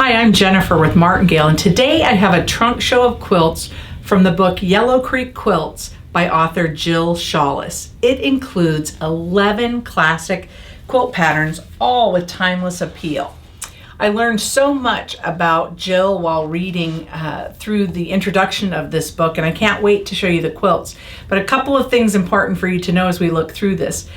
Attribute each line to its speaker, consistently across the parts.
Speaker 1: Hi, I'm Jennifer with Martingale, and today I have a trunk show of quilts from the book Yellow Creek Quilts by author Jill Shaulis. It includes 11 classic quilt patterns, all with timeless appeal. I learned so much about Jill while reading through the introduction of this book, and I can't wait to show you the quilts. But a couple of things important for you to know as we look through this.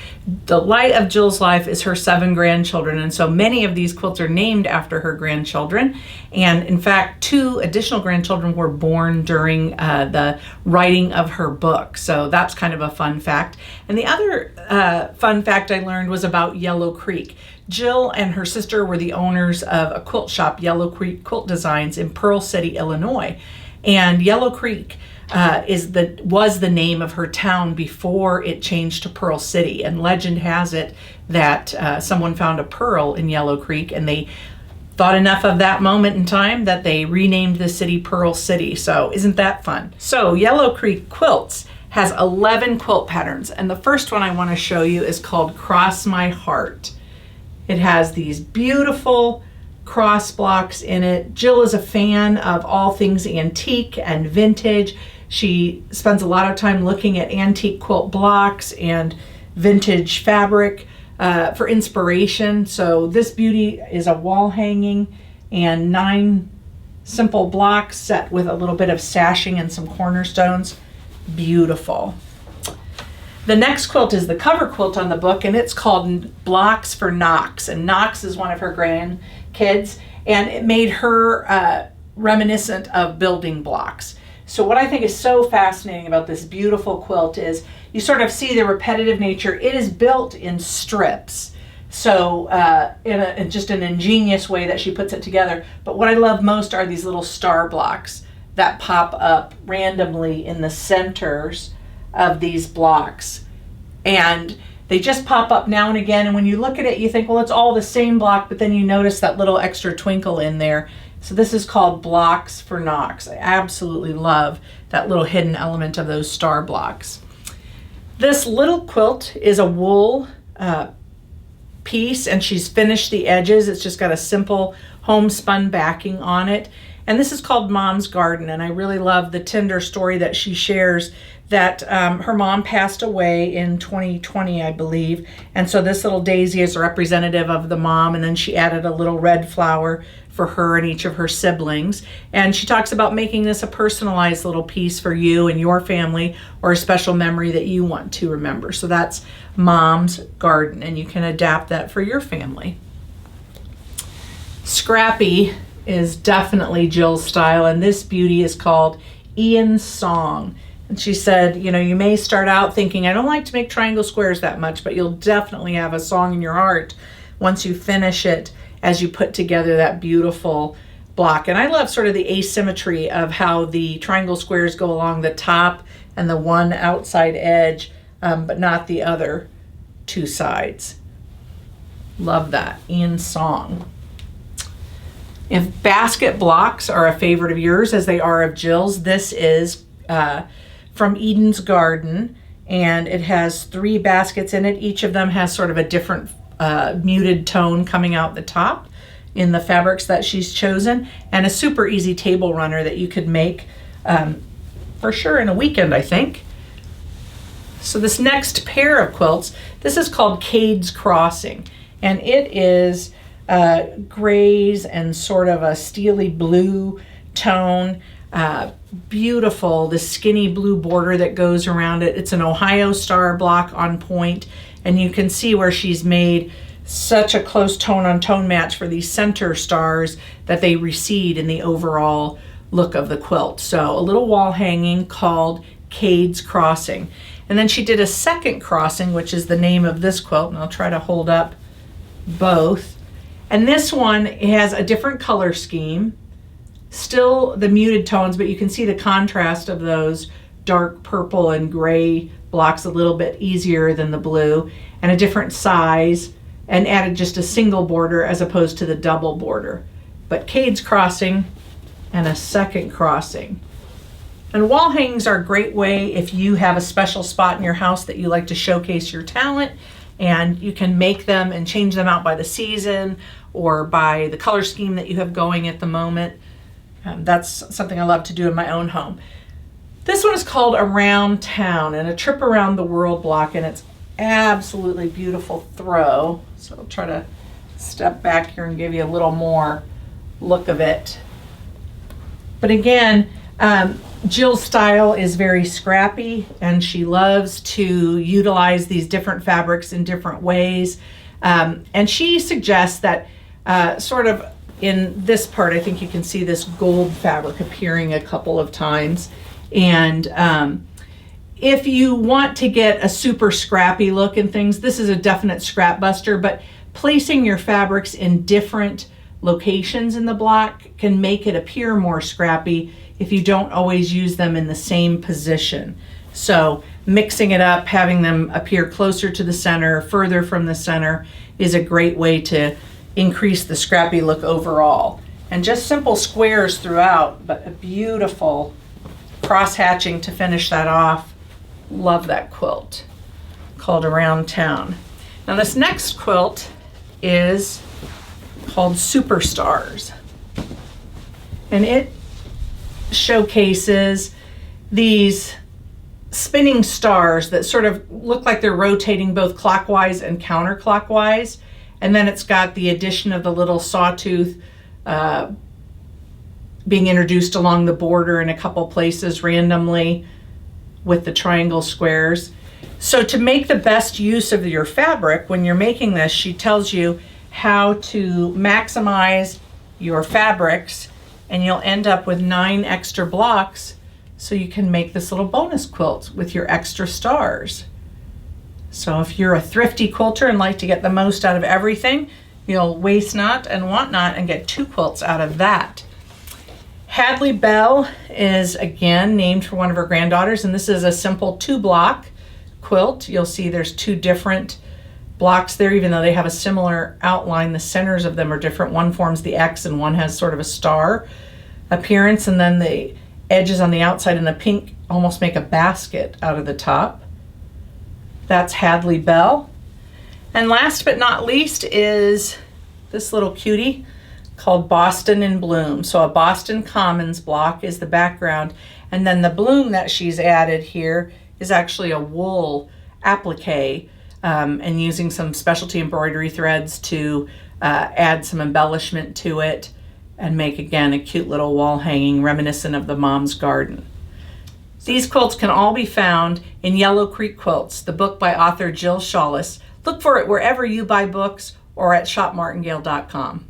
Speaker 1: The light of Jill's life is her 7 grandchildren, and so many of these quilts are named after her grandchildren. And in fact, 2 additional grandchildren were born during the writing of her book. So that's kind of a fun fact. And the other fun fact I learned was about Yellow Creek. Jill and her sister were the owners of a quilt shop, Yellow Creek Quilt Designs, in Pearl City, Illinois. And Yellow Creek was the name of her town before it changed to Pearl City. And legend has it that someone found a pearl in Yellow Creek, and they thought enough of that moment in time that they renamed the city Pearl City. So isn't that fun? So Yellow Creek Quilts has 11 quilt patterns, and the first one I want to show you is called Cross My Heart. It has these beautiful cross blocks in it. Jill is a fan of all things antique and vintage. She spends a lot of time looking at antique quilt blocks and vintage fabric for inspiration. So this beauty is a wall hanging and 9 simple blocks set with a little bit of sashing and some cornerstones. Beautiful. The next quilt is the cover quilt on the book, and it's called Blocks for Knox. And Knox is one of her grandkids, and it made her reminiscent of building blocks. So what I think is so fascinating about this beautiful quilt is you sort of see the repetitive nature. It is built in strips, so in just an ingenious way that she puts it together. But what I love most are these little star blocks that pop up randomly in the centers of these blocks, and they just pop up now and again, and when you look at it you think, well, it's all the same block, but then you notice that little extra twinkle in there. So this is called Blocks for Knox. I absolutely love that little hidden element of those star blocks. This little quilt is a wool piece, and she's finished the edges. It's just got a simple homespun backing on it. And this is called Mom's Garden, and I really love the tender story that she shares that her mom passed away in 2020, I believe. And so this little daisy is representative of the mom, and then she added a little red flower for her and each of her siblings. And she talks about making this a personalized little piece for you and your family, or a special memory that you want to remember. So that's Mom's Garden, and you can adapt that for your family. Scrappy is definitely Jill's style, and this beauty is called Ian's Song. And she said, you know, you may start out thinking, I don't like to make triangle squares that much, but you'll definitely have a song in your heart once you finish it, as you put together that beautiful block. And I love sort of the asymmetry of how the triangle squares go along the top and the one outside edge, but not the other 2 sides. Love that. Ian's Song. If basket blocks are a favorite of yours, as they are of Jill's, this is from Eden's Garden, and it has 3 baskets in it. Each of them has sort of a different muted tone coming out the top in the fabrics that she's chosen, and a super easy table runner that you could make for sure in a weekend, I think. So this next pair of quilts, this is called Cades Crossing, and it is grays and sort of a steely blue tone. Beautiful, the skinny blue border that goes around it. It's an Ohio star block on point, and you can see where she's made such a close tone on tone match for these center stars that they recede in the overall look of the quilt. So a little wall hanging called Cades Crossing. And then she did a second crossing, which is the name of this quilt, and I'll try to hold up both. And this one has a different color scheme, still the muted tones, but you can see the contrast of those dark purple and gray blocks a little bit easier than the blue, and a different size, and added just a single border as opposed to the double border. But Cades Crossing and a second crossing. And wall hangings are a great way if you have a special spot in your house that you like to showcase your talent, and you can make them and change them out by the season, or by the color scheme that you have going at the moment. That's something I love to do in my own home. This one is called Around Town, and a trip around the world block, and it's absolutely beautiful throw. So I'll try to step back here and give you a little more look of it. But again, Jill's style is very scrappy, and she loves to utilize these different fabrics in different ways. And she suggests that sort of in this part, I think you can see this gold fabric appearing a couple of times. And if you want to get a super scrappy look and things, this is a definite scrap buster, but placing your fabrics in different locations in the block can make it appear more scrappy if you don't always use them in the same position. So mixing it up, having them appear closer to the center, further from the center, is a great way to increase the scrappy look overall. And just simple squares throughout, but a beautiful cross hatching to finish that off. Love that quilt, called Around Town. Now this next quilt is called Superstars, and it showcases these spinning stars that sort of look like they're rotating both clockwise and counterclockwise. And then it's got the addition of the little sawtooth being introduced along the border in a couple places randomly with the triangle squares. So to make the best use of your fabric when you're making this, she tells you how to maximize your fabrics, and you'll end up with 9 extra blocks so you can make this little bonus quilt with your extra stars. So if you're a thrifty quilter and like to get the most out of everything, you'll waste not and want not and get 2 quilts out of that. Hadley Bell is again named for one of her granddaughters, and this is a simple 2-block quilt. You'll see there's 2 different blocks there, even though they have a similar outline. The centers of them are different. One forms the X and one has sort of a star appearance, and then the edges on the outside in the pink almost make a basket out of the top. That's Hadley Bell. And last but not least is this little cutie called Boston in Bloom. So a Boston Commons block is the background, and then the bloom that she's added here is actually a wool applique, and using some specialty embroidery threads to add some embellishment to it and make, again, a cute little wall hanging reminiscent of the mom's garden. These quilts can all be found in Yellow Creek Quilts, the book by author Jill Shaulis. Look for it wherever you buy books or at shopmartingale.com.